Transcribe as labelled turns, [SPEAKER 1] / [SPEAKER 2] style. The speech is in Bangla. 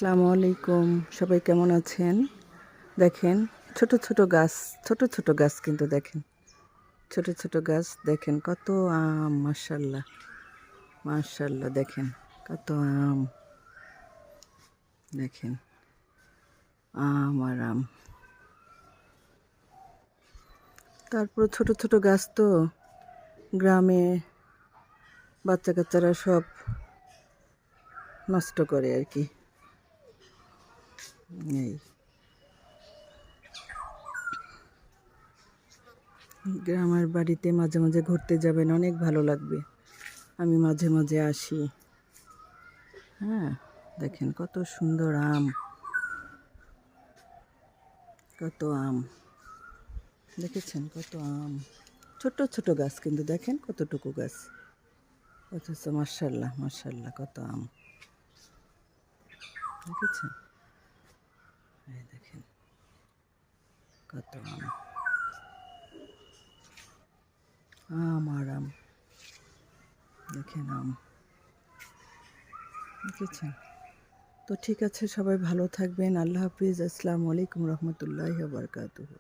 [SPEAKER 1] আসসালামু আলাইকুম, সবাই কেমন আছেন? দেখেন ছোট ছোট গাছ, ছোট গাছ কিন্তু দেখেন, ছোট ছোট গাছ দেখেন কত আম, মাশাআল্লাহ মাশাআল্লাহ। দেখেন কত আম, দেখেন আম আর আম। তারপর ছোট ছোট গাছ তো গ্রামে বাচ্চা কাচ্চারা সব নষ্ট করে আর কি। এই গ্রামের বাড়িতে মাঝে মাঝে ঘুরতে যাবেন, অনেক ভালো লাগবে। আমি মাঝে মাঝে আসি। হ্যাঁ, দেখেন কত সুন্দর আম, কত আম, দেখেছেন কত আম। ছোট ছোট গাছ কিন্তু দেখেন কতটুকু গাছ, অথচ মাশাআল্লাহ মাশাআল্লাহ কত আম, দেখেছেন? এই দেখেন কত আম, আম আর আম, দেখেন আম, দেখেছেন? তো ঠিক আছে, সবাই ভালো থাকবেন। আল্লাহ হাফিজ। আসসালামু আলাইকুম রহমতুল্লাহি ওয়া বারাকাতুহু।